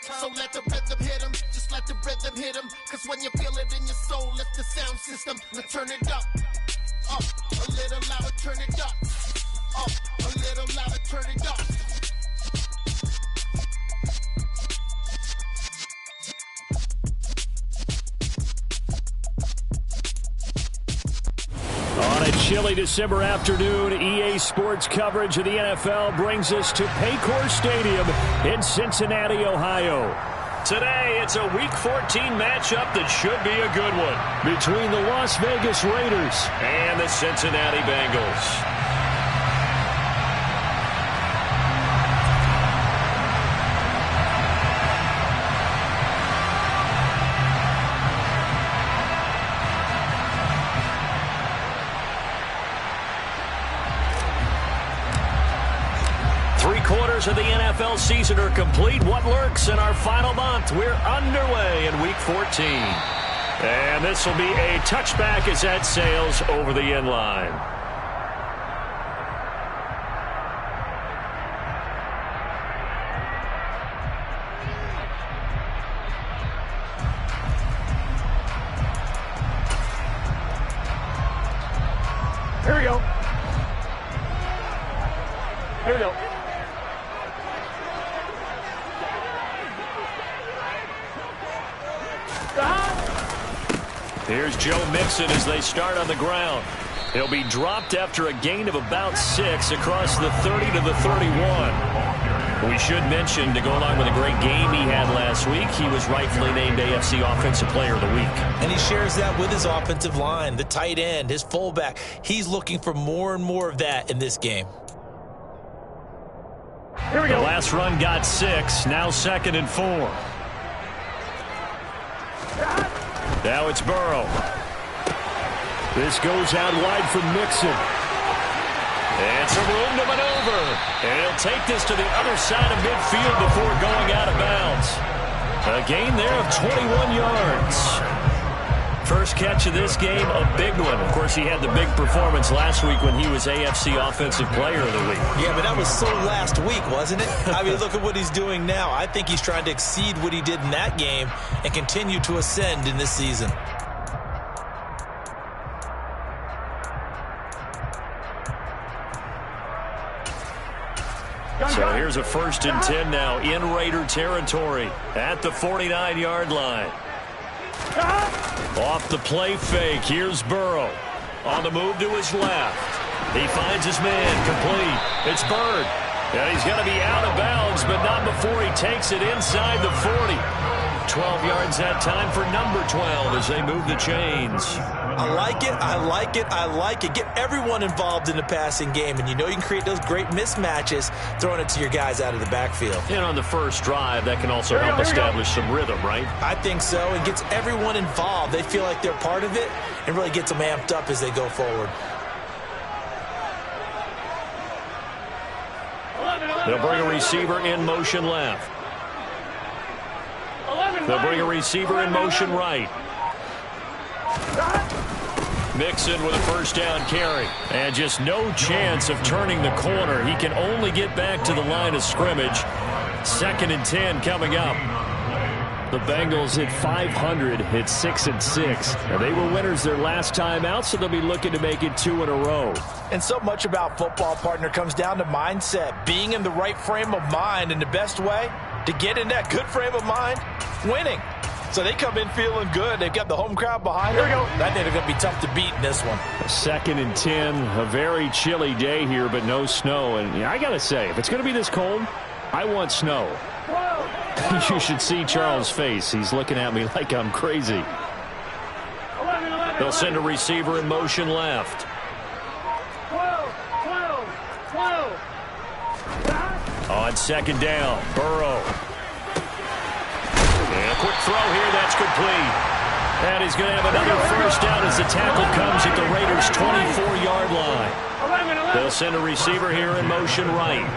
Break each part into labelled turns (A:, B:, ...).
A: So let the rhythm hit him, just let the rhythm hit him. Cause when you feel it in your soul, lift the sound system. Now turn it up, a little louder, turn it up, a little louder, turn it up.
B: On a chilly December afternoon, EA Sports coverage of the NFL brings us to Paycor Stadium in Cincinnati, Ohio. Today, it's a Week 14 matchup that should be a good one between the Las Vegas Raiders and the Cincinnati Bengals. 3/4 of the NFL season are complete. What lurks in our final month? We're underway in Week 14. And this will be a touchback as that sails over the end line. Here we go. Here we go. Here's Joe Mixon as they start on the ground. He'll be dropped after a gain of about 6 across the 30 to the 31. We should mention, to go along with a great game he had last week, he was rightfully named AFC Offensive Player of the Week.
C: And he shares that with his offensive line, the tight end, his fullback. He's looking for more and more of that in this game.
B: Here we go. The last run got 6, now 2nd and 4. Now it's Burrow. This goes out wide for Mixon. And some room to maneuver. And he'll take this to the other side of midfield before going out of bounds. A gain there of 21 yards. First catch of this game, a big one. Of course, he had the big performance last week when he was AFC Offensive Player of the Week.
C: Yeah, but that was so last week, wasn't it? I mean, look at what he's doing now. I think he's trying to exceed what he did in that game and continue to ascend in this season.
B: So here's a 1st and 10 now in Raider territory at the 49-yard line. Off the play fake, here's Burrow. On the move to his left. He finds his man, complete. It's Bird. And he's going to be out of bounds, but not before he takes it inside the 40. 12 yards that time for number 12 as they move the chains.
C: I like it, I like it, I like it. Get everyone involved in the passing game, and you know you can create those great mismatches throwing it to your guys out of the backfield.
B: And on the first drive, that can also help establish some rhythm, right?
C: I think so. It gets everyone involved. They feel like they're part of it and really gets them amped up as they go forward.
B: They'll bring a receiver in motion left. They'll bring a receiver in motion right. Mixon with a 1st down carry. And just no chance of turning the corner. He can only get back to the line of scrimmage. 2nd and 10 coming up. The Bengals hit 500, hit 6 and 6. Now, they were winners their last time out, so they'll be looking to make it 2 in a row.
C: And so much about football, partner, comes down to mindset. Being in the right frame of mind, and the best way to get in that good frame of mind, winning. So they come in feeling good. They've got the home crowd behind them. I think they're going to be tough to beat in this one.
B: 2nd and 10, a very chilly day here, but no snow. And I got to say, if it's going to be this cold, I want snow. You should see Charles' face. He's looking at me like I'm crazy. They'll send a receiver in motion left. On 2nd down, Burrow. And a quick throw here, that's complete. And he's going to have another 1st down as the tackle comes at the Raiders' 24-yard line. They'll send a receiver here in motion right.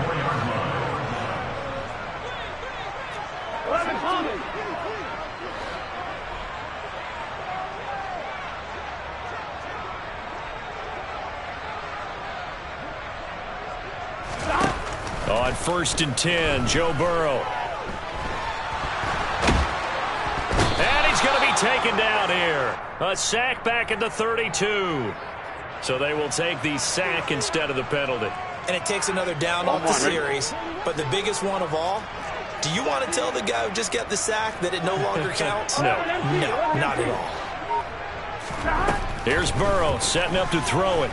B: On 1st and 10, Joe Burrow. taken down here. A sack back at the 32. So they will take the sack instead of the penalty.
C: And it takes another down off the series. But the biggest one of all, do you want to tell the guy who just got the sack that it no longer counts?
B: No.
C: No, not at all.
B: Here's Burrow setting up to throw it.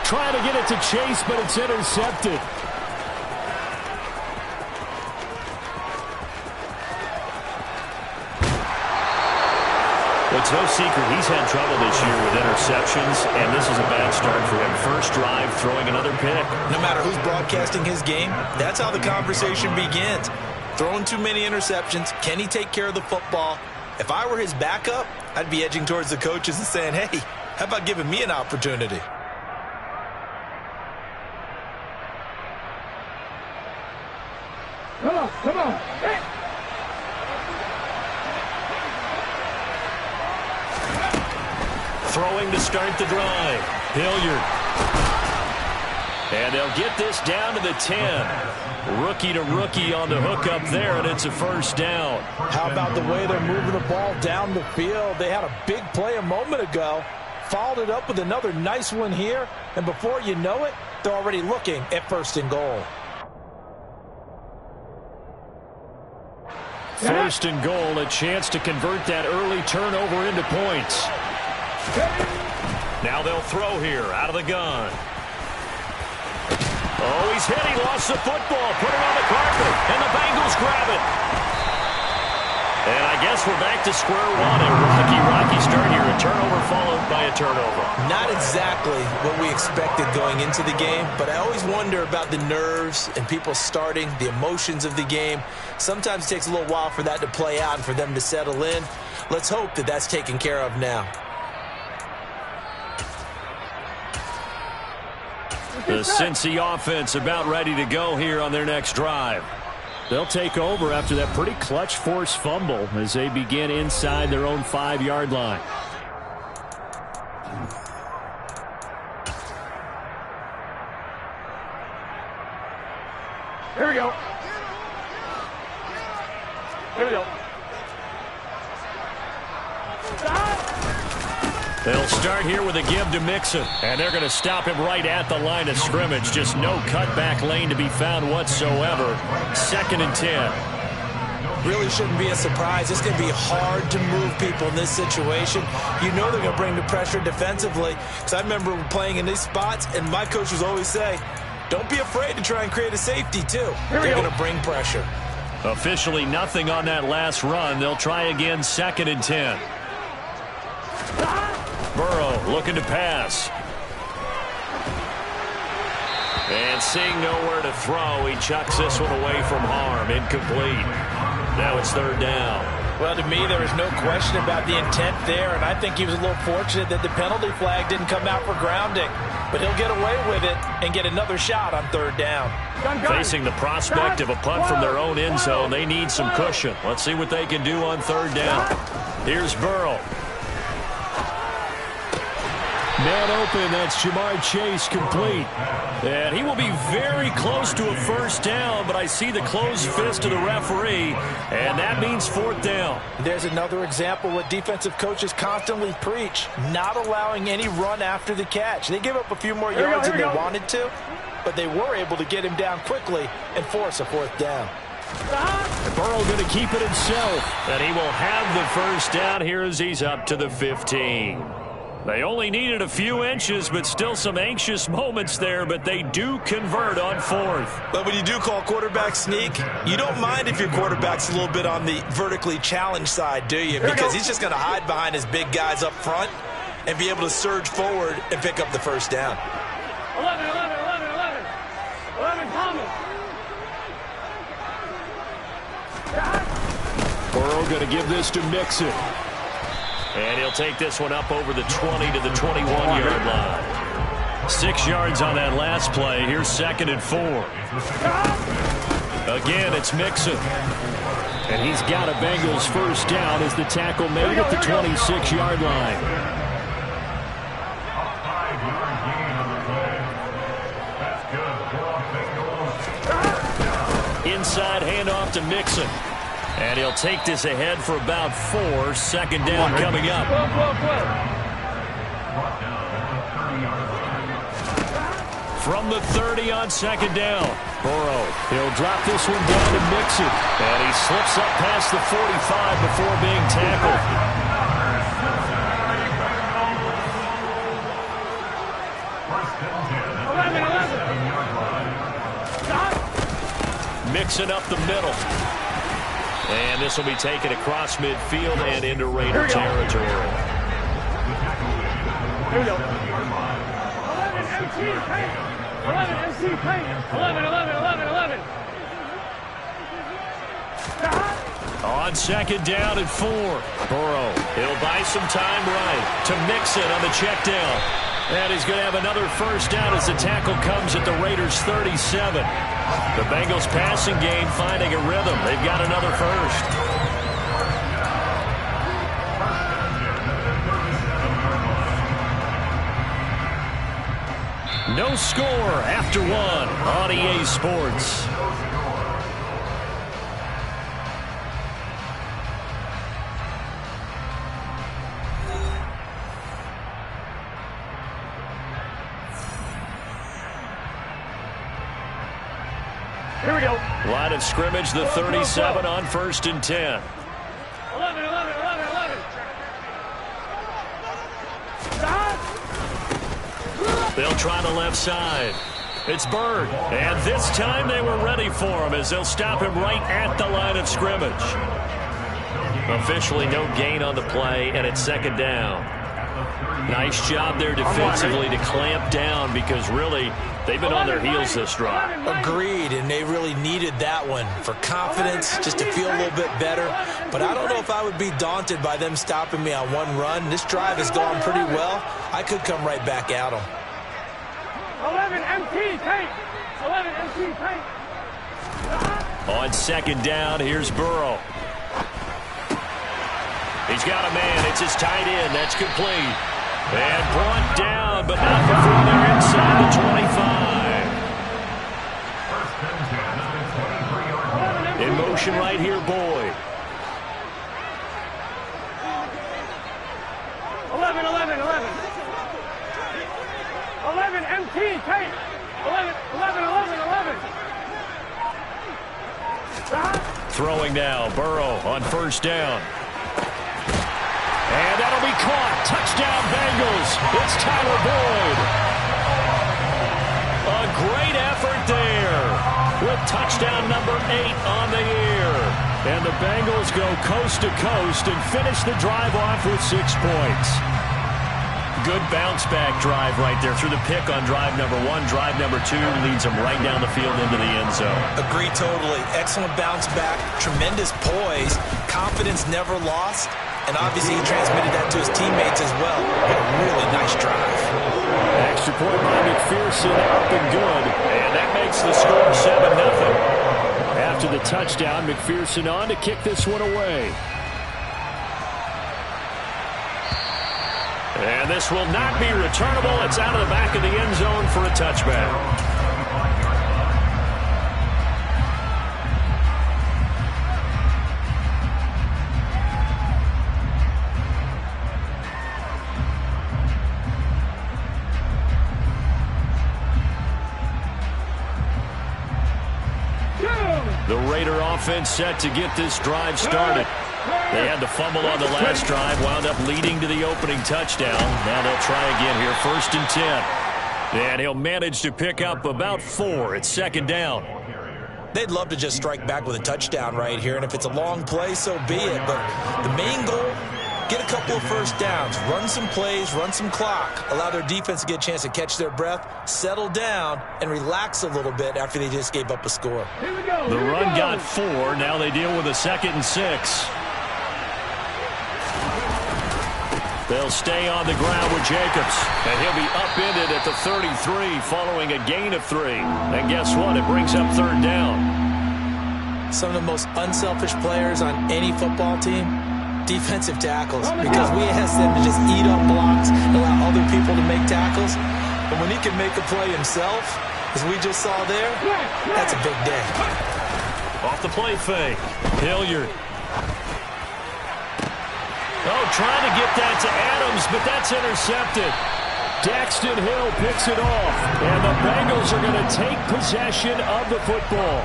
D: Trying to get it to Chase, but it's intercepted.
B: It's no secret he's had trouble this year with interceptions, and this is a bad start for him. First drive, throwing another pick.
C: No matter who's broadcasting his game, that's how the conversation begins. Throwing too many interceptions, can he take care of the football? If I were his backup, I'd be edging towards the coaches and saying, hey, how about giving me an opportunity?
E: Come on. Hey.
B: Throwing to start the drive. Hilliard. And they'll get this down to the 10. Rookie to rookie on the hook up there, and it's a first down.
C: How about the way they're moving the ball down the field? They had a big play a moment ago, followed it up with another nice one here, and before you know it, they're already looking at first and goal.
B: First and goal, a chance to convert that early turnover into points. Now they'll throw here out of the gun. Oh, he's hit. He lost the football. Put it on the carpet, and the Bengals grab it. And I guess we're back to square one. A rocky start here. A turnover followed by a turnover.
C: Not exactly what we expected going into the game, but I always wonder about the nerves and people starting, the emotions of the game. Sometimes it takes a little while for that to play out and for them to settle in. Let's hope that that's taken care of now.
B: The Cincy offense about ready to go here on their next drive.
D: They'll take over after that pretty clutch forced fumble as they begin inside their own 5-yard line.
E: Here we go. Here we go.
B: They'll start here with a give to Mixon, and they're going to stop him right at the line of scrimmage. Just no cutback lane to be found whatsoever. 2nd and 10.
C: Really shouldn't be a surprise. It's going to be hard to move people in this situation. You know they're going to bring the pressure defensively. Because I remember playing in these spots, and my coach was always say, don't be afraid to try and create a safety, too. They're going to bring pressure.
B: Officially nothing on that last run. They'll try again 2nd and 10. Burrow looking to pass. And seeing nowhere to throw, he chucks this one away from harm. Incomplete. Now it's 3rd down.
C: Well, to me, there was no question about the intent there, and I think he was a little fortunate that the penalty flag didn't come out for grounding. But he'll get away with it and get another shot on 3rd down.
B: Facing the prospect of a punt from their own end zone, they need some cushion. Let's see what they can do on 3rd down. Here's Burrow.
D: Man open, that's Jamar Chase, complete.
B: And he will be very close to a first down, but I see the closed fist of the referee, and that means 4th down.
C: There's another example what defensive coaches constantly preach, not allowing any run after the catch. They give up a few more yards than they wanted to, but they were able to get him down quickly and force a 4th down.
D: Burrow going to keep it himself.
B: And he will have the first down here as he's up to the 15. They only needed a few inches, but still some anxious moments there, but they do convert on 4th.
C: But when you do call quarterback sneak, you don't mind if your quarterback's a little bit on the vertically challenged side, do you? Because he's just going to hide behind his big guys up front and be able to surge forward and pick up the first down.
E: 11 coming.
D: Burrow going to give this to Mixon.
B: And he'll take this one up over the 20 to the 21-yard line. 6 yards on that last play. Here's 2nd and 4. Again, it's Mixon.
D: And he's got a Bengals first down as the tackle made at the 26-yard line.
B: Inside handoff to Mixon. And he'll take this ahead for about 4. Second down coming up. From the 30 on second down. Burrow, he'll drop this one down to Mixon. And he slips up past the 45 before being tackled. Mixing up the middle. And this will be taken across midfield and into Raider territory.
E: Here we go. 11 MC Paint. 11 MC Paint. 11.
B: On second down and 4. Burrow, he'll buy some time right to Mixon on the check down. And he's going to have another first down as the tackle comes at the Raiders' 37. The Bengals passing game finding a rhythm. They've got another first. No score after 1 on EA Sports.
E: Here we go.
B: Line of scrimmage, the 37 on 1st and 10.
E: 11.
B: They'll try the left side. It's Bird. And this time they were ready for him as they'll stop him right at the line of scrimmage. Officially no gain on the play, and it's second down. Nice job there defensively to clamp down because really they've been on their heels this drive.
C: Agreed, and they really needed that one for confidence, just to feel a little bit better. But I don't know if I would be daunted by them stopping me on one run. This drive has gone pretty well. I could come right back at them.
E: 11 MP Paint. 11 MP Paint.
B: On second down, here's Burrow. He's got a man. It's his tight end. That's complete. And brought down, but not before they're inside the 25. In motion right here, Boyd.
E: 11. 11 MP Paint. 11.
B: Throwing now, Burrow on first down. And that'll be caught. Touchdown, Bengals. It's Tyler Boyd. A great effort there with touchdown number 8 on the year. And the Bengals go coast to coast and finish the drive off with 6 points. Good bounce-back drive right there through the pick on drive number 1. Drive number 2 leads them right down the field into the end zone.
C: Agree totally. Excellent bounce back. Tremendous poise. Confidence never lost. And obviously he transmitted that to his teammates as well. Had a really nice drive.
B: Extra point by McPherson, up and good. And that makes the score 7-0. After the touchdown, McPherson on to kick this one away. And this will not be returnable. It's out of the back of the end zone for a touchback. The Raider offense set to get this drive started. They had the fumble on the last drive, wound up leading to the opening touchdown. Now they'll try again here, 1st and 10. And he'll manage to pick up about 4. It's second down.
C: They'd love to just strike back with a touchdown right here, and if it's a long play, so be it. But the main goal, get a couple of first downs, run some plays, run some clock, allow their defense to get a chance to catch their breath, settle down, and relax a little bit after they just gave up a score.
B: The run got 4. Now they deal with a 2nd and 6. They'll stay on the ground with Jacobs, and he'll be upended at the 33 following a gain of 3. And guess what? It brings up 3rd down.
C: Some of the most unselfish players on any football team, defensive tackles, because we ask them to just eat up blocks, allow other people to make tackles. But when he can make a play himself, as we just saw there, that's a big day.
B: Off the play fake. Hilliard. Oh, trying to get that to Adams, but that's intercepted. Daxton Hill picks it off, and the Bengals are going to take possession of the football.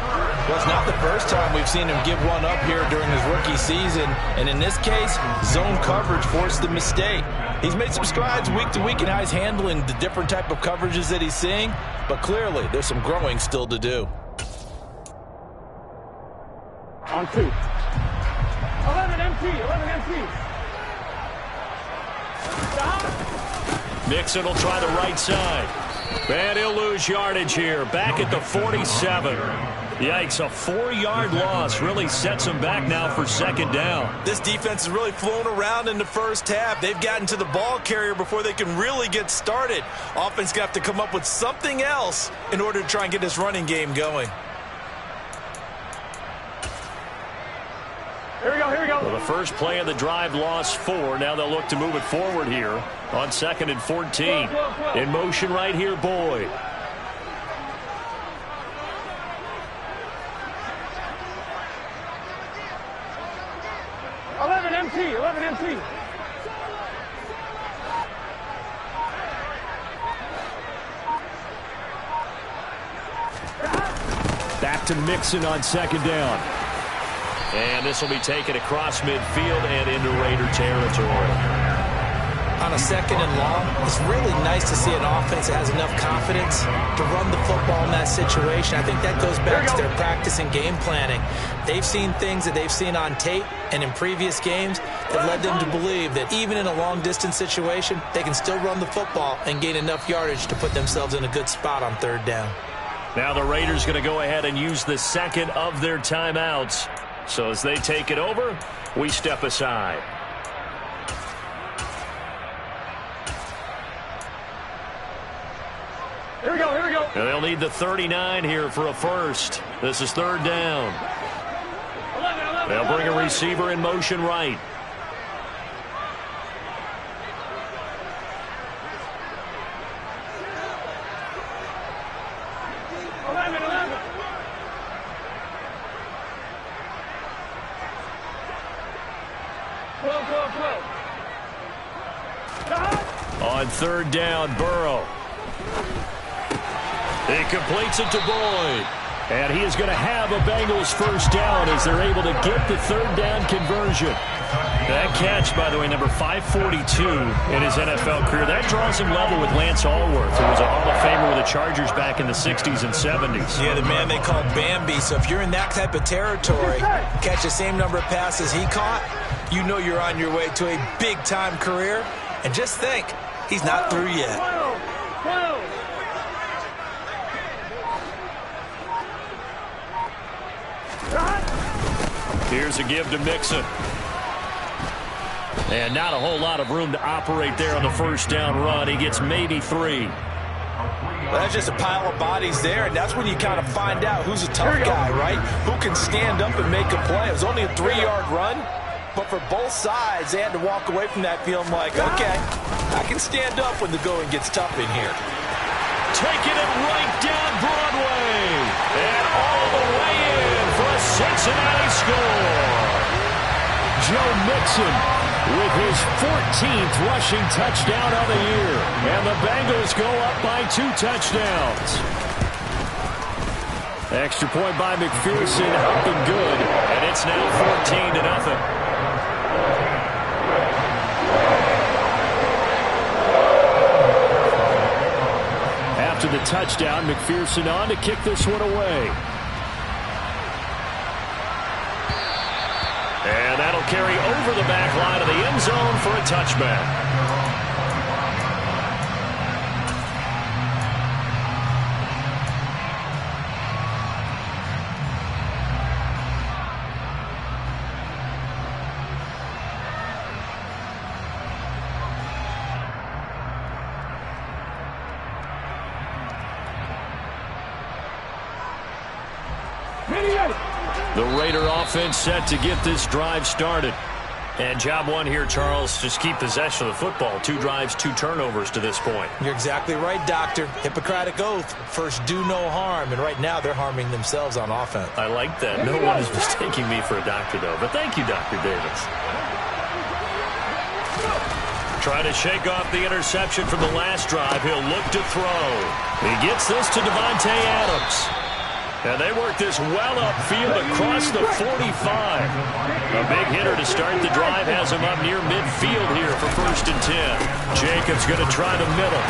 C: Well, it's not the first time we've seen him give one up here during his rookie season, and in this case, zone coverage forced the mistake. He's made some strides week to week in how he's handling the different type of coverages that he's seeing, but clearly there's some growing still to do.
E: On 2. 11 empty.
B: Mixon will try the right side. And he'll lose yardage here. Back at the 47. Yikes, a 4-yard loss really sets him back now for second down.
C: This defense has really flown around in the first half. They've gotten to the ball carrier before they can really get started. Offense got to come up with something else in order to try and get this running game going.
E: Here we go.
B: Well, the first play of the drive lost 4. Now they'll look to move it forward here on 2nd and 14. In motion right here, Boyd.
E: Eleven empty.
B: Back to Mixon on 2nd down. And this will be taken across midfield and into Raider territory.
C: On a 2nd and long, it's really nice to see an offense that has enough confidence to run the football in that situation. I think that goes back to their practice and game planning. They've seen things that they've seen on tape and in previous games that led them to believe that even in a long-distance situation, they can still run the football and gain enough yardage to put themselves in a good spot on 3rd down.
B: Now the Raiders going to go ahead and use the second of their timeouts. So as they take it over, we step aside.
E: Here we go.
B: And they'll need the 39 here for a first. This is 3rd down.
E: 11.
B: They'll bring a receiver in motion right. On 3rd down, Burrow. He completes it to Boyd. And he is going to have a Bengals first down as they're able to get the 3rd down conversion. That catch, by the way, number 542 in his NFL career. That draws him level with Lance Allworth, who was a Hall of Famer with the Chargers back in the 60s and 70s.
C: Yeah, the man they called Bambi. So if you're in that type of territory, catch the same number of passes he caught, you know you're on your way to a big-time career. And just think, he's not through yet.
E: 12.
B: Here's a give to Mixon. And not a whole lot of room to operate there on the first down run. He gets maybe 3.
C: Well, that's just a pile of bodies there, and that's when you kind of find out who's a tough guy, right? Who can stand up and make a play. It was only a 3-yard run, but for both sides, they had to walk away from that feeling like, okay, I can stand up when the going gets tough in here.
B: Taking it right down Broadway. And all the way in for a Cincinnati score. Joe Mixon with his 14th rushing touchdown of the year. And the Bengals go up by 2 touchdowns. Extra point by McPherson, up and good. And it's now 14-0. After the touchdown, McPherson on to kick this one away. And that'll carry over the back line of the end zone for a touchback. The Raider offense set to get this drive started. And job one here, Charles, just keep possession of the football. 2 drives, 2 turnovers to this point.
C: You're exactly right, Doctor. Hippocratic oath. First, do no harm. And right now, they're harming themselves on offense.
B: I like that. No one is mistaking me for a doctor, though. But thank you, Dr. Davis. Trying to shake off the interception from the last drive. He'll look to throw. He gets this to Devontae Adams. And they work this well upfield across the 45. A big hitter to start the drive has him up near midfield here for 1st and 10. Jacobs going to try the middle.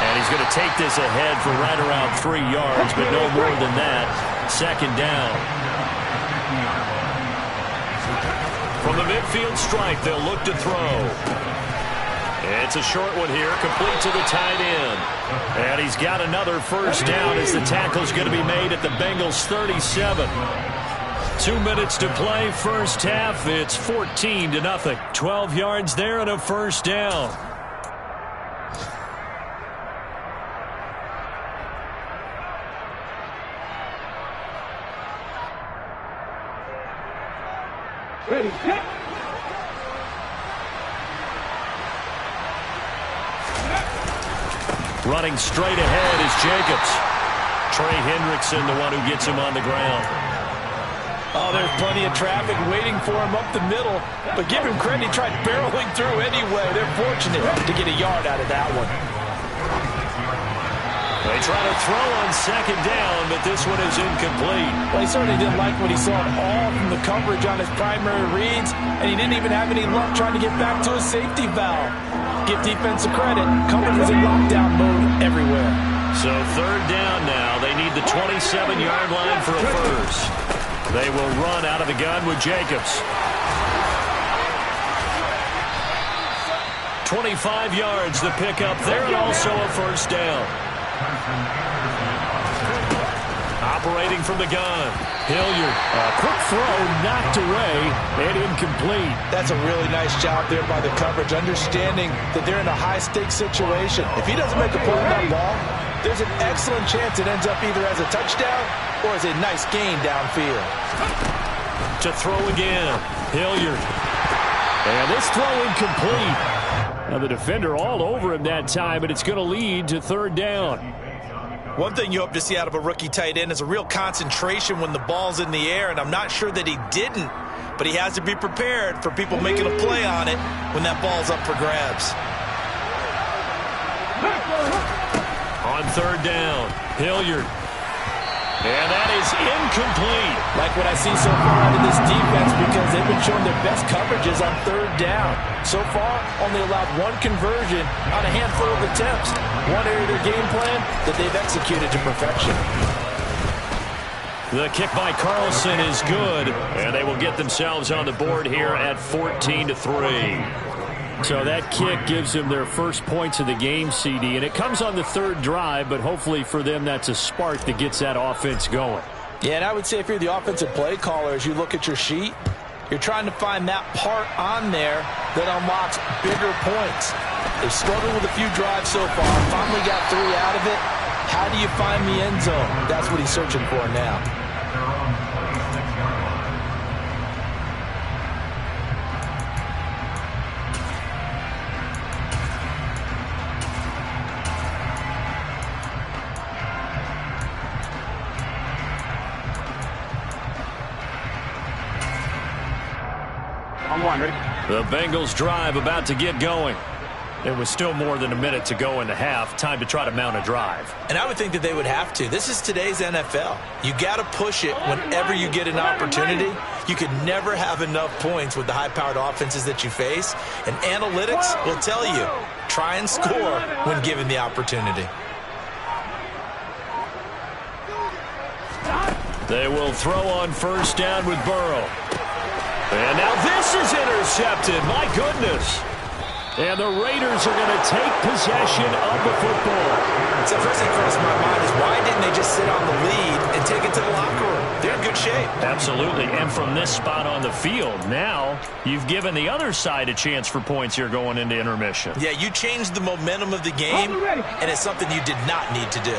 B: And he's going to take this ahead for right around 3 yards, but no more than that. 2nd down. From the midfield stripe, they'll look to throw. It's a short one here, complete to the tight end. And he's got another 1st down as the tackle's going to be made at the Bengals' 37. 2 minutes to play, 1st half. It's 14-0. 12 yards there and a 1st down.
E: Ready, set.
B: Running straight ahead is Jacobs. Trey Hendrickson, the one who gets him on the ground.
C: Oh, there's plenty of traffic waiting for him up the middle. But give him credit, he tried barreling through anyway. They're fortunate to get a yard out of that one.
B: They try to throw on 2nd down, but this one is incomplete.
C: Well, he certainly didn't like what he saw at all from the coverage on his primary reads, and he didn't even have any luck trying to get back to his safety valve. Give defensive credit. Coverage was in lockdown mode everywhere.
B: So 3rd down now. They need the 27-yard line for a 1st. They will run out of the gun with Jacobs. 25 yards the pickup there, and also a 1st down. Operating from the gun. Hilliard. A quick throw knocked away and incomplete.
C: That's a really nice job there by the coverage, understanding that they're in a high-stakes situation. If he doesn't make a play on that ball, there's an excellent chance it ends up either as a touchdown or as a nice gain downfield.
B: To throw again. Hilliard.
D: And this throw incomplete. Now the defender all over him that time, but it's going to lead to 3rd down.
C: One thing you hope to see out of a rookie tight end is a real concentration when the ball's in the air, and I'm not sure that he didn't, but he has to be prepared for people making a play on it when that ball's up for grabs.
B: On 3rd down, Hilliard. And that is incomplete.
C: Like what I see so far out of this defense, because they've been showing their best coverages on 3rd down. So far, only allowed 1 conversion on a handful of attempts. One area of their game plan that they've executed to perfection.
B: The kick by Carlson is good, and they will get themselves on the board here at 14-3.
D: So that kick gives them their 1st points of the game, CD, and it comes on the 3rd drive, but hopefully for them that's a spark that gets that offense going.
C: Yeah, and I would say if you're the offensive play caller, as you look at your sheet, you're trying to find that part on there that unlocks bigger points. They've struggled with a few drives so far, finally got 3 out of it. How do you find the end zone? That's what he's searching for now.
B: The Bengals drive about to get going. There was still more than a minute to go in the half. Time to try to mount a drive.
C: And I would think that they would have to. This is today's NFL. You got to push it whenever you get an opportunity. You could never have enough points with the high-powered offenses that you face. And analytics will tell you, try and score when given the opportunity.
B: They will throw on 1st down with Burrow. And now this is intercepted. My goodness. And the Raiders are going to take possession of the football.
C: So first thing crossed my mind is why didn't they just sit on the lead and take it to the locker room? They're in good shape.
B: Absolutely. And from this spot on the field, now you've given the other side a chance for points here going into intermission.
C: Yeah, you changed the momentum of the game, and it's something you did not need to do.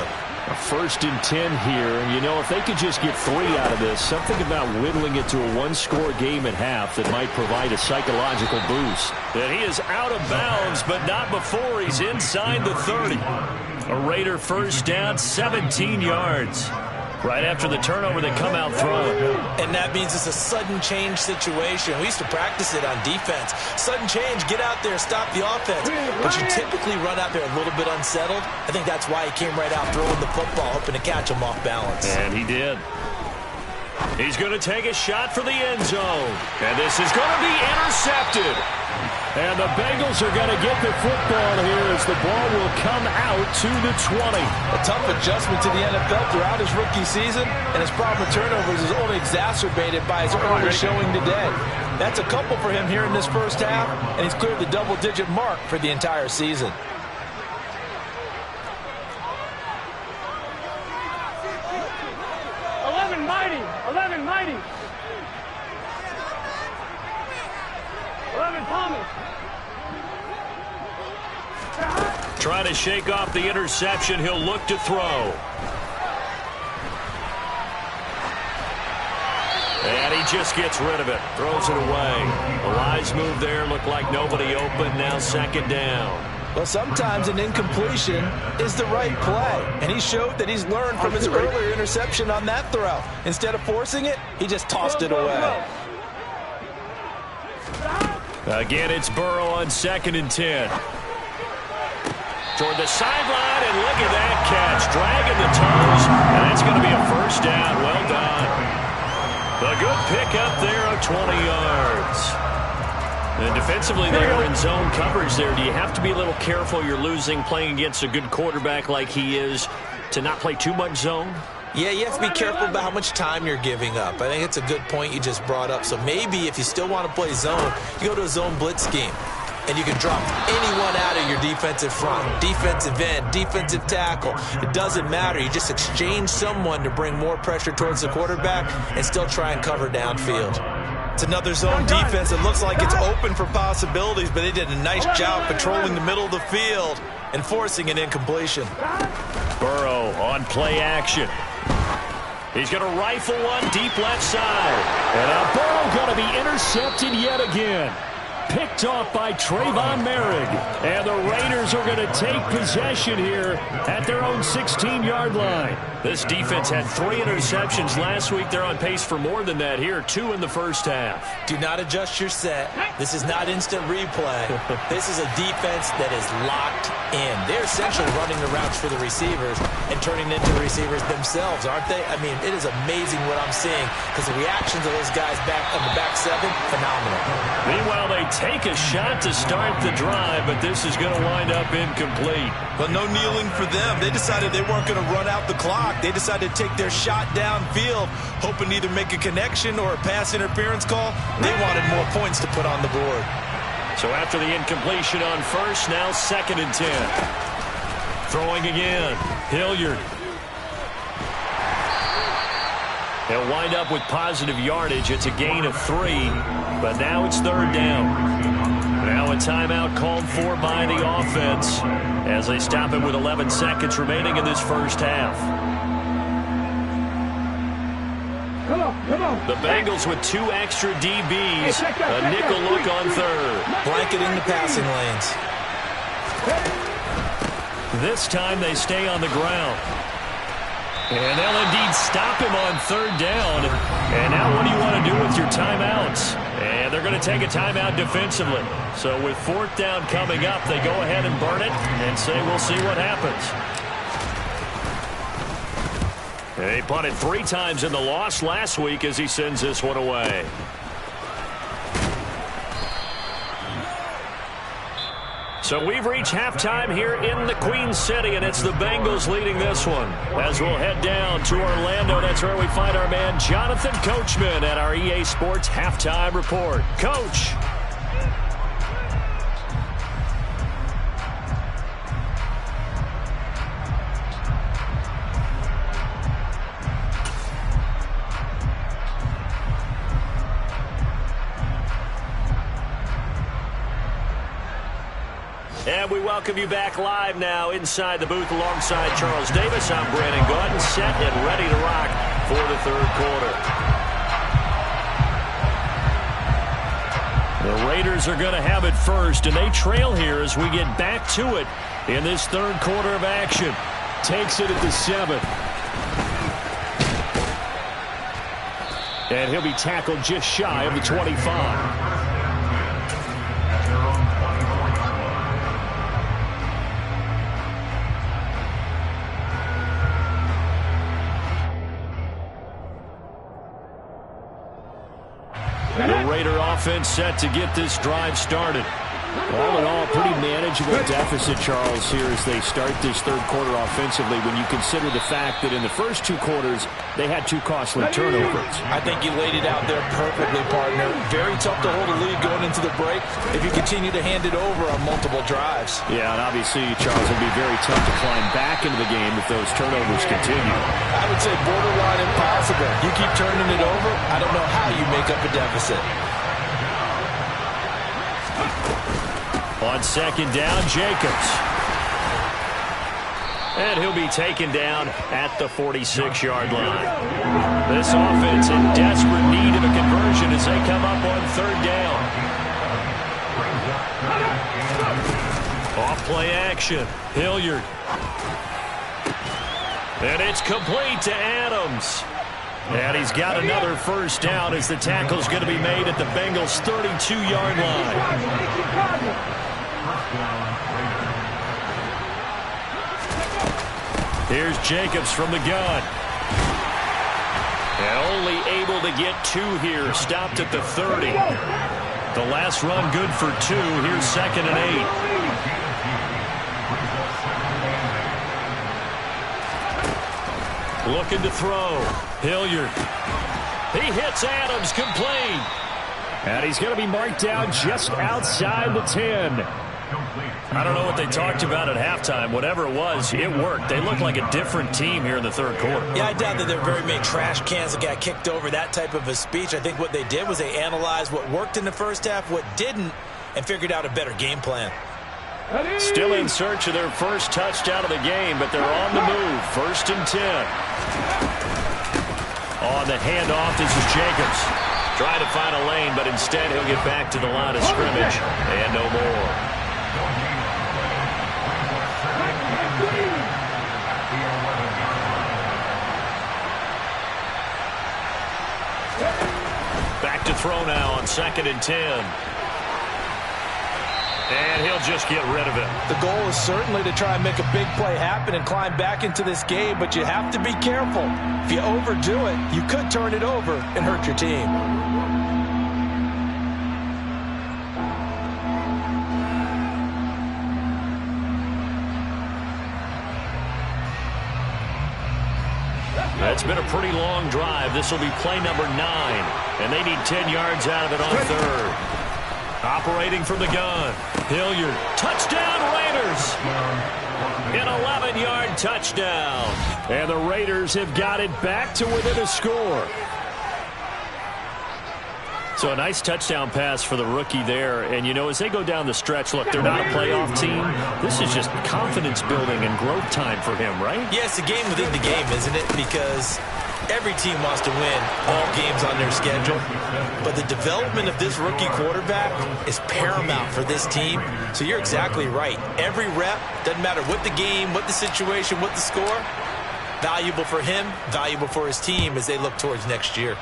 D: 1st and 10 here, and you know, if they could just get 3 out of this, something about whittling it to a one-score game at half that might provide a psychological boost.
B: And he is out of bounds, but not before he's inside the 30. A Raider first down, 17 yards. Right after the turnover, they come out throwing.
C: And that means it's a sudden change situation. We used to practice it on defense. Sudden change, get out there, stop the offense. But you typically run out there a little bit unsettled. I think that's why he came right out throwing the football, hoping to catch him off balance.
B: And he did. He's going to take a shot for the end zone. And this is going to be intercepted.
D: And the Bengals are going to get the football here as the ball will come out to the 20.
C: A tough adjustment to the NFL throughout his rookie season, and his problem with turnovers is only exacerbated by his early showing today. That's a couple for him here in this first half, and he's cleared the double-digit mark for the entire season.
E: Mighty. 11 Thomas.
B: Trying to shake off the interception. He'll look to throw. And he just gets rid of it. Throws it away. A wise move there. Looked like nobody open. Now 2nd down.
C: Well, sometimes an incompletion is the right play. And he showed that he's learned from his earlier interception on that throw. Instead of forcing it, he just tossed it away.
B: Again, it's Burrow on 2nd and 10. Toward the sideline, and look at that catch. Dragging the toes, and that's going to be a first down. Well done. A good pickup there of 20 yards. And defensively, they were in zone coverage there. Do you have to be a little careful? You're losing playing against a good quarterback like he is to not play too much zone?
C: Yeah, you have to be careful about how much time you're giving up. I think it's a good point you just brought up. So maybe if you still want to play zone, you go to a zone blitz scheme. And you can drop anyone out of your defensive front, defensive end, defensive tackle. It doesn't matter. You just exchange someone to bring more pressure towards the quarterback and still try and cover downfield. It's another zone defense. It looks like it's open for possibilities, but they did a nice job patrolling the middle of the field and forcing an incompletion.
B: Burrow on play action. He's going to rifle one deep left side.
D: And now Burrow going to be intercepted yet again. Picked off by Trayvon Merrick. And the Raiders are going to take possession here at their own 16-yard line.
B: This defense had 3 interceptions last week. They're on pace for more than that here. 2 in the first half.
C: Do not adjust your set. This is not instant replay. This is a defense that is locked in. They're essentially running the routes for the receivers and turning into the receivers themselves, aren't they? I mean, it is amazing what I'm seeing because the reactions of those guys back on the back 7, phenomenal.
B: Meanwhile, they take a shot to start the drive, but this is going to wind up incomplete.
C: But no kneeling for them. They decided they weren't going to run out the clock. They decided to take their shot downfield, hoping to either make a connection or a pass interference call. They wanted more points to put on the board.
B: So after the incompletion on first, now 2nd and 10. Throwing again. Hilliard. They'll wind up with positive yardage. It's a gain of 3, but now it's 3rd down. Now a timeout called for by the offense as they stop it with 11 seconds remaining in this first half.
E: Come on.
B: The Bengals with 2 extra DBs. A nickel look on 3rd.
C: Blanketing the passing lanes.
B: This time they stay on the ground. And they'll indeed stop him on 3rd down. And now what do you want to do with your timeouts? And they're going to take a timeout defensively. So with 4th down coming up, they go ahead and burn it and say we'll see what happens. He punted 3 times in the loss last week as he sends this one away. So we've reached halftime here in the Queen City, and it's the Bengals leading this one. As we'll head down to Orlando, that's where we find our man Jonathan Coachman at our EA Sports Halftime Report. Coach. And we welcome you back live now inside the booth alongside Charles Davis. I'm Brandon Gaudin, set and ready to rock for the third quarter. The Raiders are going to have it first, and they trail here as we get back to it in this third quarter of action.
D: Takes it at the 7th. And he'll be tackled just shy of the 25.
B: The Raider offense set to get this drive started.
D: All in all, pretty manageable deficit, Charles, here as they start this third quarter offensively when you consider the fact that in the first 2 quarters, they had 2 costly turnovers.
C: I think you laid it out there perfectly, partner. Very tough to hold a lead going into the break if you continue to hand it over on multiple drives.
D: Yeah, and obviously, Charles, it'll be very tough to climb back into the game if those turnovers continue.
C: I would say borderline impossible. You keep turning it over, I don't know how you make up a deficit.
B: On second down, Jacobs. And he'll be taken down at the 46-yard line. This offense in desperate need of a conversion as they come up on third down. Off play action. Hilliard. And it's complete to Adams. And he's got another first down as the tackle's going to be made at the Bengals' 32-yard line. Here's Jacobs from the gun. And only able to get 2 here. Stopped at the 30. The last run good for 2. Here's 2nd and 8. Looking to throw. Hilliard. He hits Adams complete.
D: And he's going to be marked down just outside the 10.
B: I don't know what they talked about at halftime. Whatever it was, it worked. They look like a different team here in the third quarter.
C: Yeah, I doubt that there were very many trash cans that got kicked over, that type of a speech. I think what they did was they analyzed what worked in the first half, what didn't, and figured out a better game plan.
B: Still in search of their first touchdown of the game, but they're on the move. 1st and 10. On the handoff, this is Jacobs. Trying to find a lane, but instead he'll get back to the line of scrimmage. And no more. Back to throw now on 2nd and 10. And he'll just get rid of it.
C: The goal is certainly to try and make a big play happen and climb back into this game, but you have to be careful. If you overdo it, you could turn it over and hurt your team.
B: It's been a pretty long drive. This will be play number 9. And they need 10 yards out of it on third. Operating from the gun. Hilliard. Touchdown, Raiders. An 11-yard touchdown.
D: And the Raiders have got it back to within a score.
B: So a nice touchdown pass for the rookie there. And, you know, as they go down the stretch, look, they're not a playoff team. This is just confidence building and growth time for him, right?
C: Yeah, it's a game within the game, isn't it? Because every team wants to win all games on their schedule. But the development of this rookie quarterback is paramount for this team. So you're exactly right. Every rep, doesn't matter what the game, what the situation, what the score, valuable for him, valuable for his team as they look towards next year.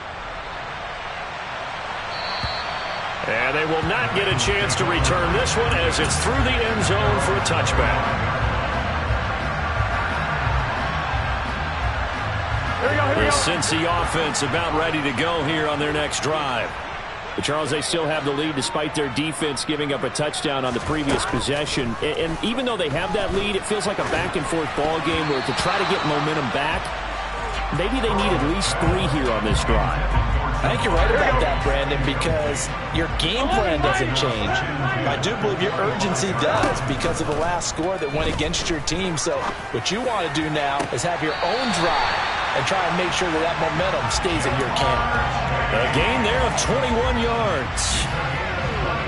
B: And they will not get a chance to return this one as it's through the end zone for a touchback. The Cincy offense about ready to go here on their next drive.
D: But Charles, they still have the lead despite their defense giving up a touchdown on the previous possession. And even though they have that lead, it feels like a back-and-forth ball game where to try to get momentum back, maybe they need at least 3 here on this drive.
C: I think you're right about that, Brandon, because your game plan doesn't change. I do believe your urgency does because of the last score that went against your team. So what you want to do now is have your own drive and try and make sure that that momentum stays in your camp.
B: A gain there of 21 yards.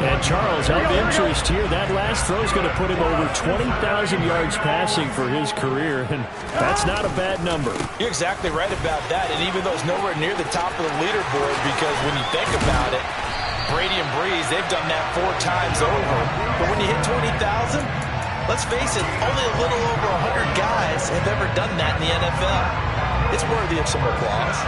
B: And Charles, of interest here, that last throw is going to put him over 20,000 yards passing for his career, and that's not a bad number.
C: You're exactly right about that, and even though it's nowhere near the top of the leaderboard, because when you think about it, Brady and Breeze, they've done that 4 times over. But when you hit 20,000, let's face it, only a little over 100 guys have ever done that in the NFL. It's worthy of some applause.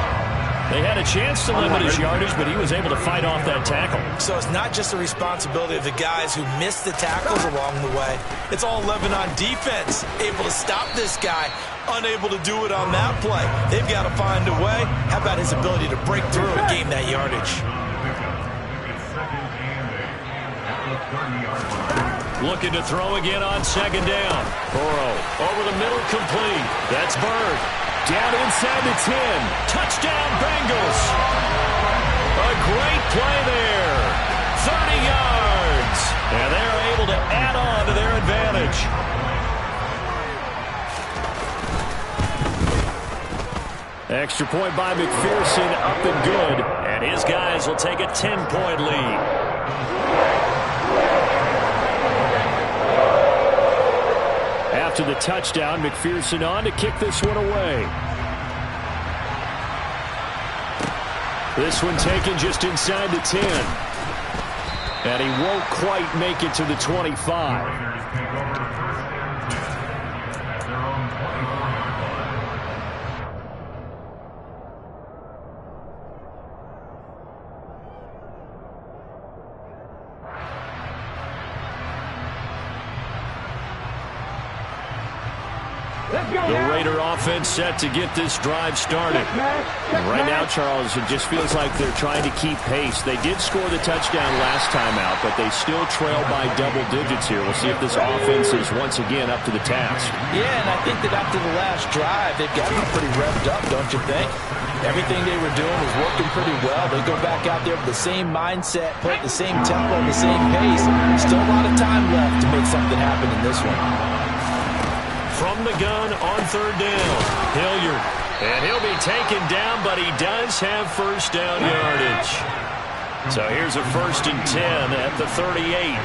B: They had a chance to limit his yardage, but he was able to fight off that tackle.
C: So it's not just the responsibility of the guys who missed the tackles along the way. It's all 11 on defense, able to stop this guy, unable to do it on that play. They've got to find a way. How about his ability to break through and gain that yardage?
B: Looking to throw again on second down. Burrow over the middle, complete. That's Bird. Down inside the 10. Touchdown, Bengals. A great play there. 30 yards. And they're able to add on to their advantage. Extra point by McPherson, up and good. And his guys will take a 10-point lead. After the touchdown, McPherson on to kick this one away. This one taken just inside the 10. And he won't quite make it to the 25. The Raider offense set to get this drive started. And right now, Charles, it just feels like they're trying to keep pace. They did score the touchdown last time out, but they still trail by double digits here. We'll see if this offense is once again up to the task.
C: Yeah, and I think that after the last drive, they've got to be pretty revved up, don't you think? Everything they were doing was working pretty well. They go back out there with the same mindset, play at the same tempo, the same pace. Still a lot of time left to make something happen in this one.
B: From the gun on third down, Hilliard. And he'll be taken down, but he does have first down yardage. So here's a 1st and 10 at the 38.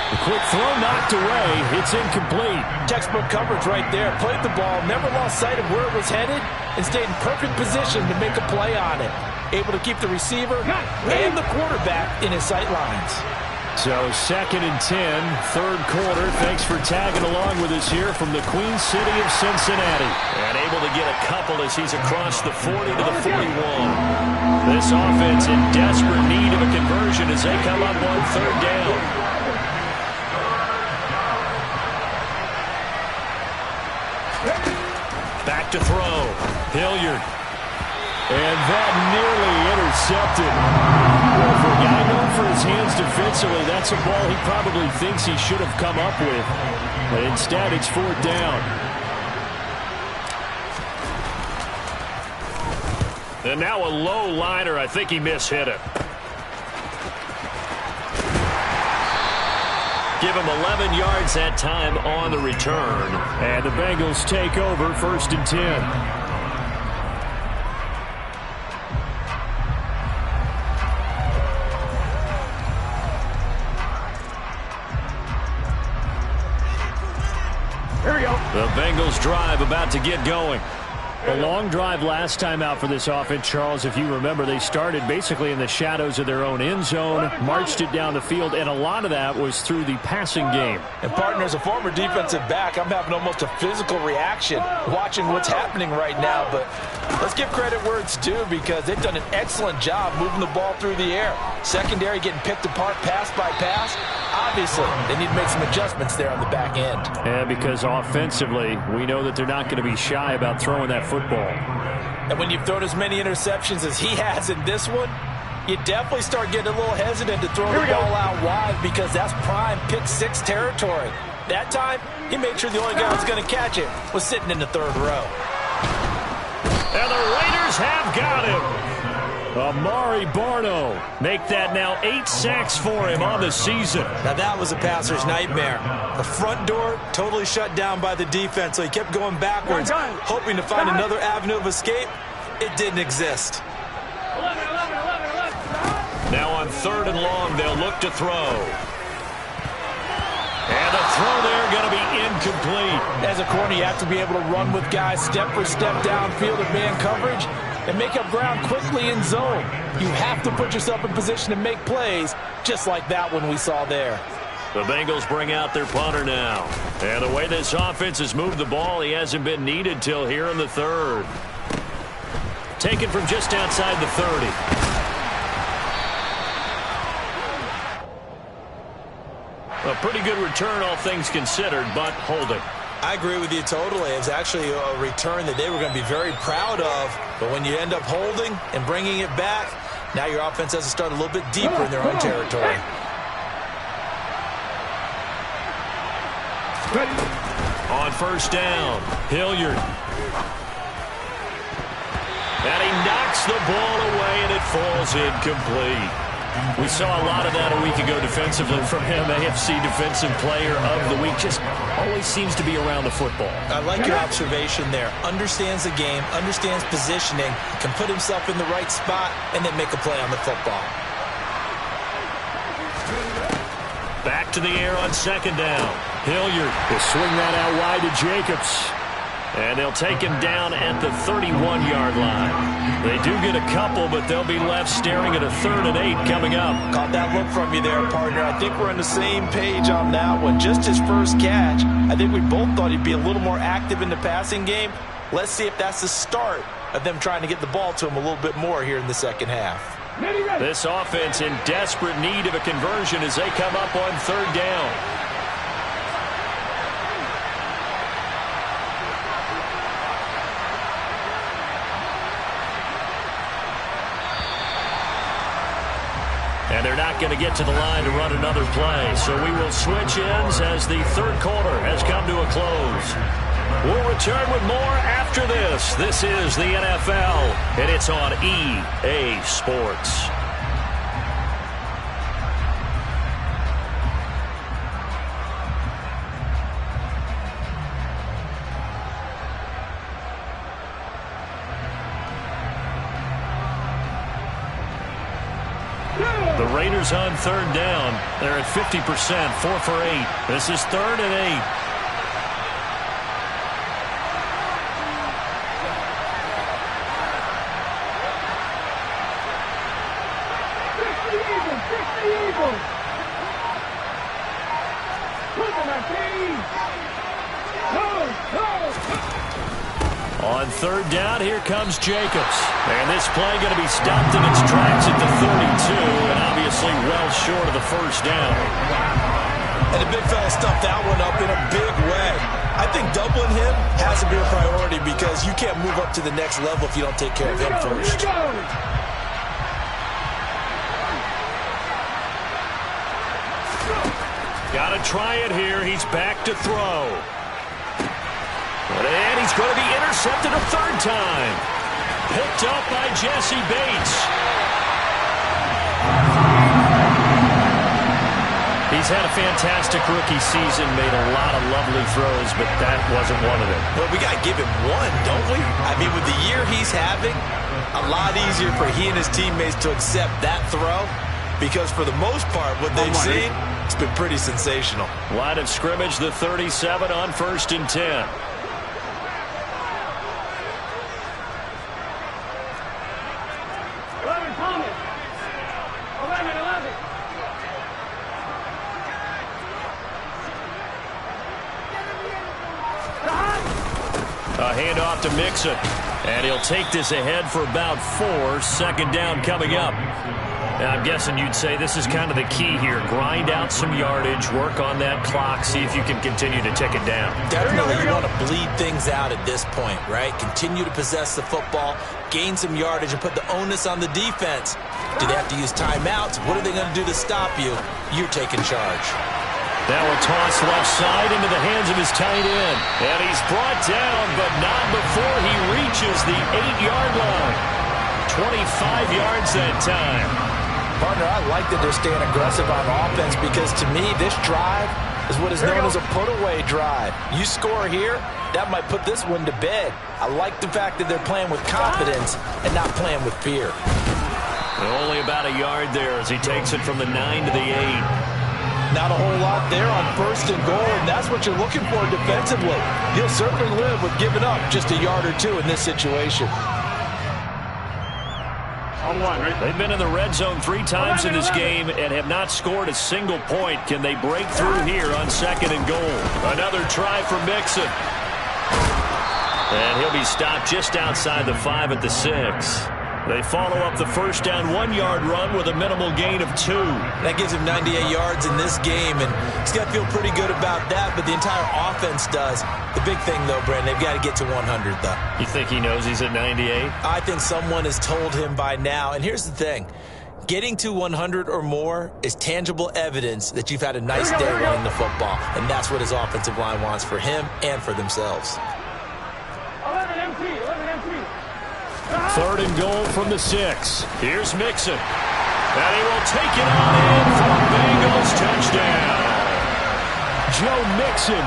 B: The quick throw knocked away. It's incomplete.
C: Textbook coverage right there. Played the ball, never lost sight of where it was headed, and stayed in perfect position to make a play on it. Able to keep the receiver and the quarterback in his sight lines.
B: So 2nd and 10, third quarter. Thanks for tagging along with us here from the Queen City of Cincinnati. And able to get a couple as he's across the 40 to the 41. This offense in desperate need of a conversion as they come up on third down. Back to throw. Hilliard. And that nearly intercepted. Well, for a guy known for his hands defensively, that's a ball he probably thinks he should have come up with. But instead, it's 4th down. And now a low liner. I think he mishit it. Give him 11 yards that time on the return. And the Bengals take over 1st and 10. The Bengals drive about to get going. A long drive last time out for this offense, Charles. If you remember, they started basically in the shadows of their own end zone, marched it down the field, and a lot of that was through the passing game.
C: And partner, as a former defensive back, I'm having almost a physical reaction watching what's happening right now. But let's give credit where it's due, because they've done an excellent job moving the ball through the air. Secondary getting picked apart pass by pass. Obviously, they need to make some adjustments there on the back end.
B: Yeah, because offensively, we know that they're not going to be shy about throwing that football.
C: And when you've thrown as many interceptions as he has in this one, you definitely start getting a little hesitant to throw the ball out wide, because that's prime pick 6 territory. That time, he made sure the only guy who was going to catch it was sitting in the third row.
B: And the Raiders have got him. Amari Barno. Make that now 8 sacks for him on the season.
C: Now that was a passer's nightmare. The front door totally shut down by the defense, so he kept going backwards, hoping to find another avenue of escape. It didn't exist.
E: 11.
B: Now on 3rd and long, they'll look to throw. And the throw there going to be incomplete.
C: As a corner, you have to be able to run with guys step for step downfield in man coverage and make up ground quickly in zone. You have to put yourself in position to make plays, just like that one we saw there.
B: The Bengals bring out their punter now. And the way this offense has moved the ball, he hasn't been needed till here in the 3rd. Taken from just outside the 30. A pretty good return, all things considered, but holding.
C: I agree with you totally. It was actually a return that they were going to be very proud of. But when you end up holding and bringing it back, now your offense has to start a little bit deeper in their own territory.
B: On 1st down, Hilliard. And he knocks the ball away, and it falls incomplete. We saw a lot of that a week ago defensively from him. AFC Defensive Player of the Week. Just always seems to be around the football.
C: I like your observation there. Understands the game, understands positioning, can put himself in the right spot, and then make a play on the football.
B: Back to the air on 2nd down. Hilliard will swing that out wide to Jacobs. And they'll take him down at the 31-yard line. They do get a couple, but they'll be left staring at a 3rd and 8 coming up.
C: Caught that look from you there, partner. I think we're on the same page on that one. Just his first catch. I think we both thought he'd be a little more active in the passing game. Let's see if that's the start of them trying to get the ball to him a little bit more here in the second half.
B: This offense in desperate need of a conversion as they come up on 3rd down. And they're not going to get to the line to run another play. So we will switch ends as the 3rd quarter has come to a close. We'll return with more after this. This is the NFL, and it's on EA Sports. The Raiders on 3rd down. They're at 50%, 4 for 8. This is 3rd and 8. On 3rd down, here comes Jacobs. And this play going to be stopped in its tracks at the 32, and obviously well short of the 1st down.
C: And the big fella stuffed that one up in a big way. I think doubling him has to be a priority because you can't move up to the next level if you don't take care of him first.
B: Got to try it here. He's back to throw. And he's going to be intercepted a 3rd time. Picked up by Jesse Bates. He's had a fantastic rookie season, made a lot of lovely throws, but that wasn't one of them.
C: Well, we got to give him one, don't we? I mean, with the year he's having, a lot easier for he and his teammates to accept that throw because for the most part, what they've seen, it's been pretty sensational.
B: Line of scrimmage, the 37 on 1st and 10. A handoff to Mixon. And he'll take this ahead for about 4. 2nd down coming up. And I'm guessing you'd say this is kind of the key here. Grind out some yardage, work on that clock, see if you can continue to tick it down.
C: Definitely you want to bleed things out at this point, right? Continue to possess the football, gain some yardage, and put the onus on the defense. Do they have to use timeouts? What are they going to do to stop you? You're taking charge.
B: Now a toss left side into the hands of his tight end. And he's brought down, but not before he reaches the 8-yard line. 25 yards that time.
C: Partner, I like that they're staying aggressive on offense because to me, this drive is what is known as a put-away drive. You score here, that might put this one to bed. I like the fact that they're playing with confidence and not playing with fear.
B: Only about a yard there as he takes it from the 9 to the 8.
C: Not a whole lot there on 1st and goal, and that's what you're looking for defensively. You'll certainly live with giving up just a yard or two in this situation.
B: They've been in the red zone 3 times in this game and have not scored a single point. Can they break through here on 2nd and goal? Another try for Mixon. And he'll be stopped just outside the 5 at the 6. They follow up the first down 1-yard run with a minimal gain of 2.
C: That gives him 98 yards in this game, and he's got to feel pretty good about that, but the entire offense does. The big thing, though, Brandon, they've got to get to 100, though.
B: You think he knows he's at 98?
C: I think someone has told him by now, and here's the thing. Getting to 100 or more is tangible evidence that you've had a nice day running the football, and that's what his offensive line wants for him and for themselves.
B: 3rd and goal from the 6. Here's Mixon. And he will take it on in for a Bengals touchdown. Joe Mixon,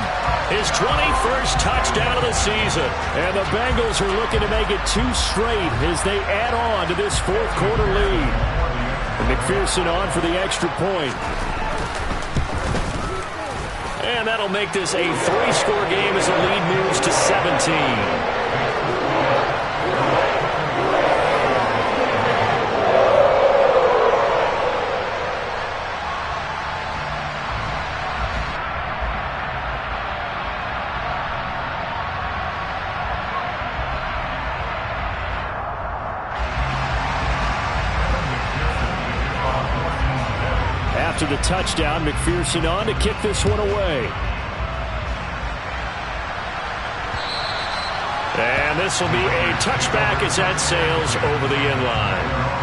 B: his 21st touchdown of the season. And the Bengals are looking to make it 2 straight as they add on to this 4th quarter lead. And McPherson on for the extra point. And that'll make this a 3-score game as the lead moves to 17. After the touchdown, McPherson on to kick this one away. And this will be a touchback as that sails over the end line.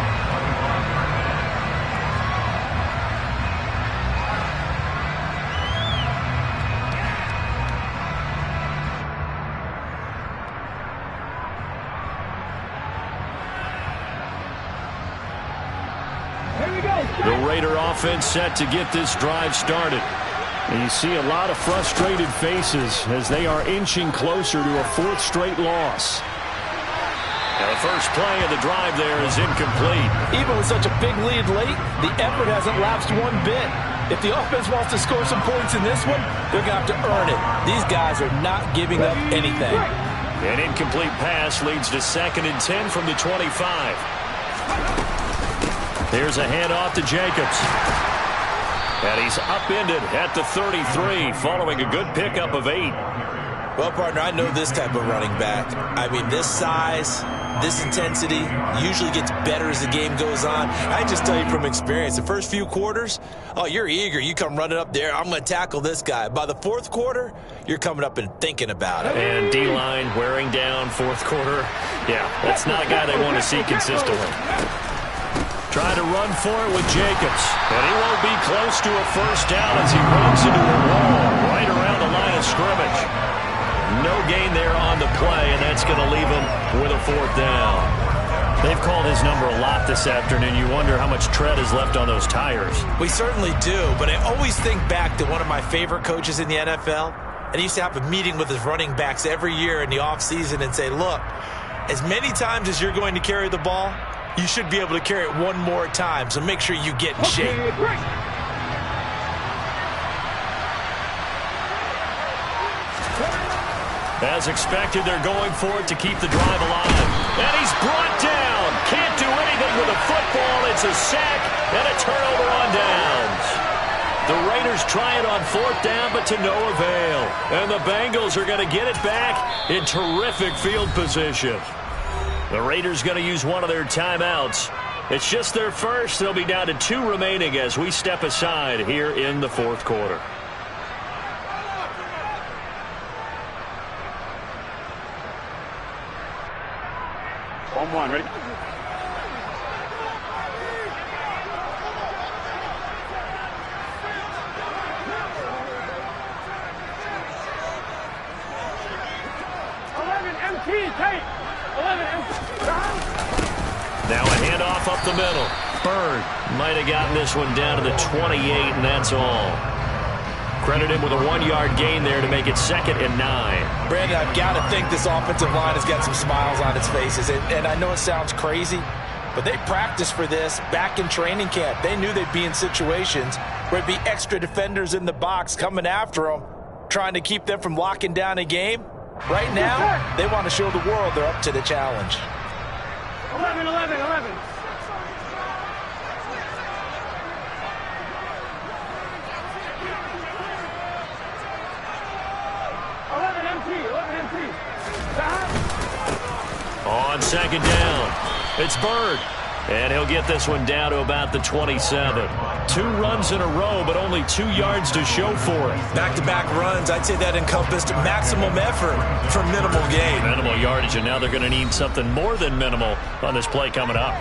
B: The Raider offense set to get this drive started. And you see a lot of frustrated faces as they are inching closer to a 4th straight loss. Now the first play of the drive there is incomplete.
C: Even with such a big lead late, the effort hasn't lapsed one bit. If the offense wants to score some points in this one, they're going to have to earn it. These guys are not giving up anything.
B: An incomplete pass leads to 2nd and 10 from the 25. Here's a handoff to Jacobs. And he's upended at the 33 following a good pickup of 8.
C: Well, partner, I know this type of running back. I mean, this size, this intensity usually gets better as the game goes on. I just tell you from experience, the first few quarters, oh, you're eager. You come running up there, I'm going to tackle this guy. By the 4th quarter, you're coming up and thinking about it.
B: And D-line wearing down 4th quarter. Yeah, that's not a guy they want to see consistently. Trying to run for it with Jacobs. And he won't be close to a first down as he runs into a wall right around the line of scrimmage. No gain there on the play, and that's going to leave him with a 4th down. They've called his number a lot this afternoon. You wonder how much tread is left on those tires.
C: We certainly do, but I always think back to one of my favorite coaches in the NFL, and he used to have a meeting with his running backs every year in the offseason and say, look, as many times as you're going to carry the ball, you should be able to carry it one more time, so make sure you get in shape.
B: As expected, they're going for it to keep the drive alive. And he's brought down. Can't do anything with a football. It's a sack and a turnover on downs. The Raiders try it on 4th down, but to no avail. And the Bengals are going to get it back in terrific field position. The Raiders going to use one of their timeouts. It's just their first. They'll be down to 2 remaining as we step aside here in the 4th quarter.
E: On 1, ready? MT, tight. 11 MT.
B: Now a handoff up the middle. Bird might have gotten this one down to the 28, and that's all. Credit him with a 1-yard gain there to make it 2nd and 9.
C: Brandon, I've got to think this offensive line has got some smiles on its faces. And I know it sounds crazy, but they practiced for this back in training camp. They knew they'd be in situations where there'd be extra defenders in the box coming after them, trying to keep them from locking down a game. Right now, they want to show the world they're up to the challenge.
E: 11, 11, 11.
B: On 2nd down, it's Bird. And he'll get this one down to about the 27. 2 runs in a row, but only 2 yards to show for it.
C: Back-to-back runs, I'd say that encompassed maximum effort for minimal gain.
B: Minimal yardage, and now they're going to need something more than minimal on this play coming up.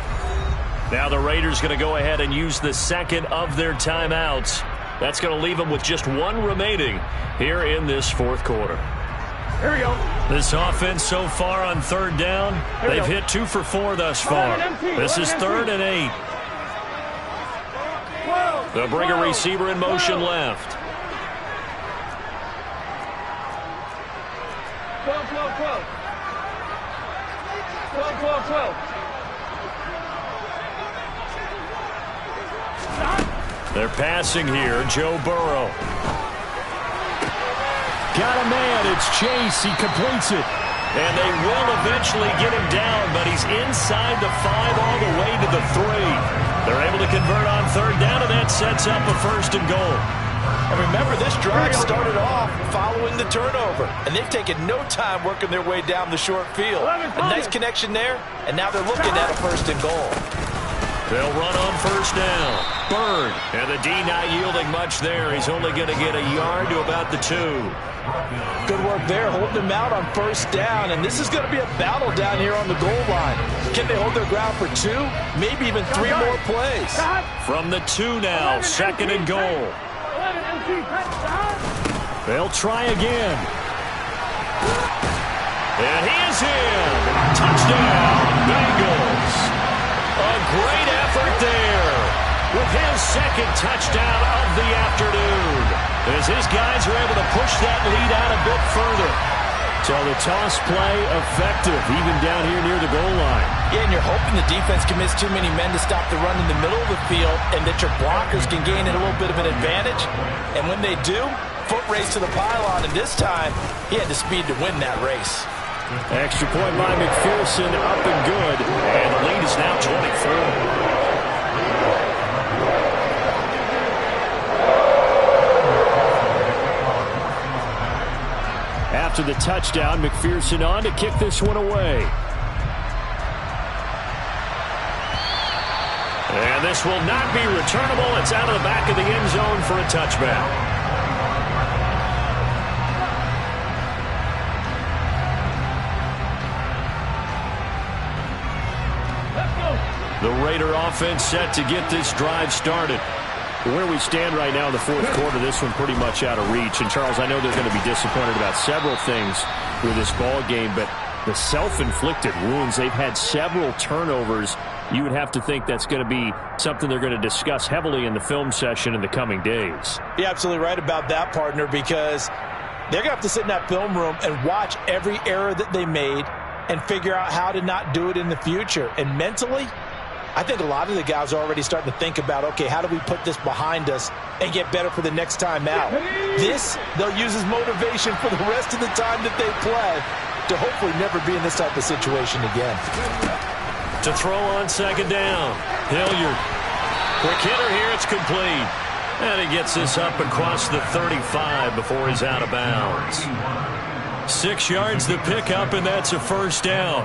B: Now the Raiders going to go ahead and use the 2nd of their timeouts. That's going to leave them with just 1 remaining here in this 4th quarter.
E: Here we go.
B: This offense so far on 3rd down, they've hit 2 for 4 thus far. This is 3rd and 8. They'll bring a receiver in motion left.
E: 12, 12, 12. 12, 12, 12.
B: They're passing here. Joe Burrow. Got a man. It's Chase. He completes it. And they will eventually get him down, but he's inside the 5 all the way to the 3. They're able to convert on 3rd down, and that sets up a 1st and goal.
C: And remember, this drive started off following the turnover, and they've taken no time working their way down the short field. A nice connection there, and now they're looking at a 1st and goal.
B: They'll run on 1st down. Bird. And the D not yielding much there. He's only going to get a yard to about the 2.
C: Good work there, holding them out on 1st down, and this is going to be a battle down here on the goal line. Can they hold their ground for 2, maybe even 3 more plays?
B: From the 2 now, 2nd and goal. They'll try again. And he is in. Touchdown, Bengals. A great effort there with his 2nd touchdown of the afternoon, as his guys are able to push that lead out a bit further. So the toss play effective, even down here near the goal line.
C: Yeah, and you're hoping the defense commits too many men to stop the run in the middle of the field, and that your blockers can gain a little bit of an advantage. And when they do, foot race to the pylon, and this time, he had the speed to win that race.
B: Extra point by McPherson, up and good, and the lead is now 24. After the touchdown, McPherson on to kick this one away. And this will not be returnable. It's out of the back of the end zone for a touchback. The Raider offense set to get this drive started. Where we stand right now in the 4th quarter, this one pretty much out of reach. And, Charles, I know they're going to be disappointed about several things with this ball game, but the self-inflicted wounds, they've had several turnovers. You would have to think that's going to be something they're going to discuss heavily in the film session in the coming days.
C: You're absolutely right about that, partner, because they're going to have to sit in that film room and watch every error that they made and figure out how to not do it in the future. And mentally, I think a lot of the guys are already starting to think about, okay, how do we put this behind us and get better for the next time out? This, they'll use as motivation for the rest of the time that they play to hopefully never be in this type of situation again.
B: To throw on 2nd down, Hilliard. Quick hitter here, it's complete. And he gets this up across the 35 before he's out of bounds. 6 yards to pick up, and that's a 1st down.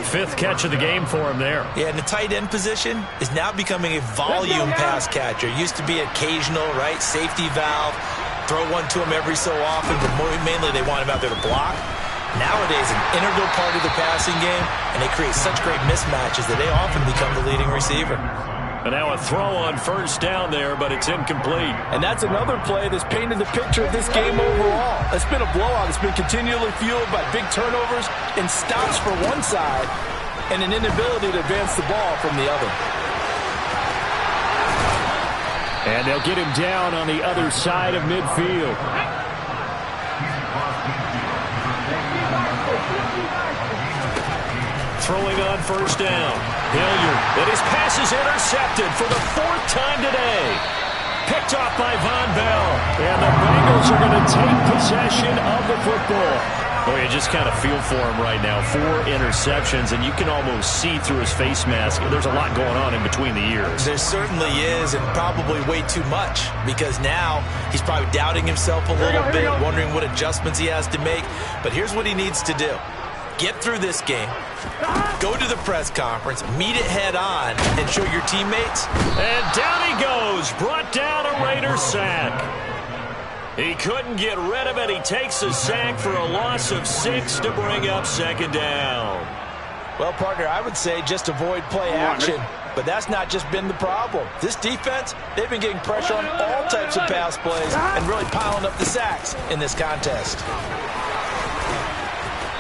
B: 5th catch of the game for him there.
C: Yeah, and the tight end position is now becoming a volume pass catcher. Used to be occasional, right, safety valve, throw one to him every so often, but mainly they want him out there to block. Nowadays, an integral part of the passing game, and they create such great mismatches that they often become the leading receiver.
B: And now a throw on 1st down there, but it's incomplete.
C: And that's another play that's painted the picture of this game overall. It's been a blowout. It's been continually fueled by big turnovers and stops for one side. and an inability to advance the ball from the other.
D: And they'll get him down on the other side of midfield. Throwing on first down. Hilliard, and his pass is intercepted for the 4th time today. Picked off by Von Bell. And the Bengals are going to take possession of the football. Boy, you just kind of feel for him right now. 4 interceptions, and you can almost see through his face mask. There's a lot going on in between the ears.
C: There certainly is, and probably way too much, because now he's probably doubting himself a little bit, wondering what adjustments he has to make. But here's what he needs to do. Get through this game, go to the press conference, meet it head on, and show your teammates.
D: And down he goes, brought down a Raider sack. He couldn't get rid of it. He takes a sack for a loss of 6 to bring up 2nd down.
C: Well, partner, I would say just avoid play action, but that's not just been the problem. This defense, they've been getting pressure on all types of pass plays and really piling up the sacks in this contest.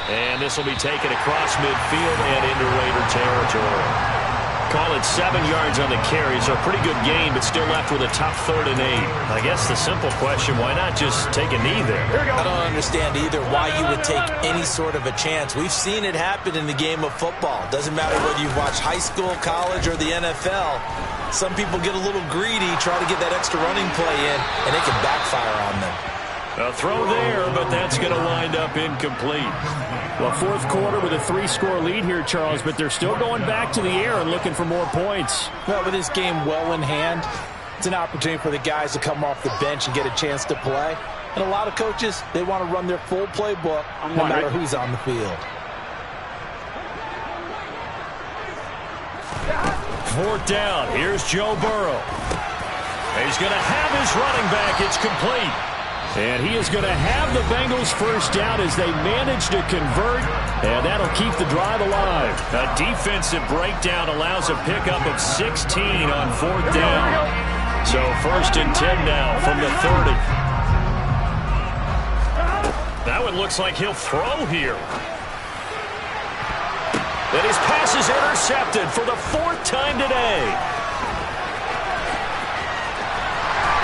D: And this will be taken across midfield and into Raider territory. Call it 7 yards on the carry, so a pretty good gain, but still left with a tough 3rd and 8. I guess the simple question, why not just take a knee there?
C: I don't understand either why you would take any sort of a chance. We've seen it happen in the game of football. Doesn't matter whether you've watched high school, college, or the NFL. Some people get a little greedy, try to get that extra running play in, and it can backfire on them.
D: A throw there, but that's going to wind up incomplete. Well, 4th quarter with a 3-score lead here, Charles, but they're still going back to the air and looking for more points.
F: Well, with this game well in hand, it's an opportunity for the guys to come off the bench and get a chance to play. And a lot of coaches, they want to run their full playbook no matter who's on the field.
D: 4th down. Here's Joe Burrow. He's going to have his running back. It's complete. And he is going to have the Bengals first down as they manage to convert, and that'll keep the drive alive. A defensive breakdown allows a pickup of 16 on 4th down. So 1st and 10 now from the 30. That one looks like he'll throw here. And his pass is intercepted for the 4th time today.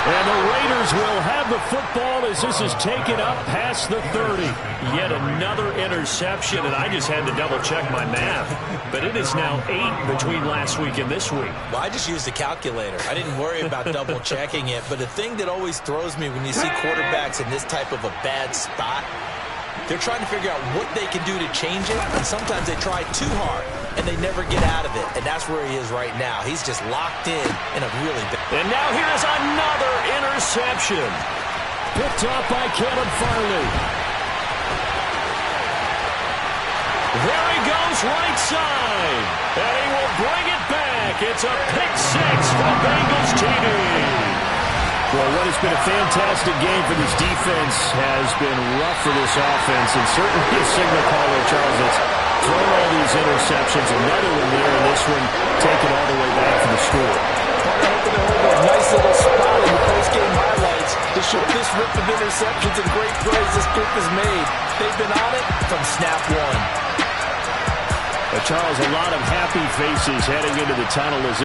D: And the Raiders will have the football as this is taken up past the 30. Yet another interception, and I just had to double-check my math. But it is now 8 between last week and this week.
C: Well, I just used a calculator. I didn't worry about double-checking it. But the thing that always throws me when you see quarterbacks in this type of a bad spot, they're trying to figure out what they can do to change it. And sometimes they try too hard, and they never get out of it. And that's where he is right now. He's just locked in a really big...
D: And now here's another interception. Picked up by Caleb Farley. There he goes, right side. And he will bring it back. It's a pick 6 for the Bengals TD. Well, what has been a fantastic game for this defense has been rough for this offense, and certainly a signal caller, Charles, that's thrown all these interceptions. Another one there, and this one taken all the way back for the score.
F: A nice little spot in the post-game highlights to show this rip of interceptions and great plays this group has made. They've been on it from snap 1.
D: Charles, a lot of happy faces heading into the tunnel as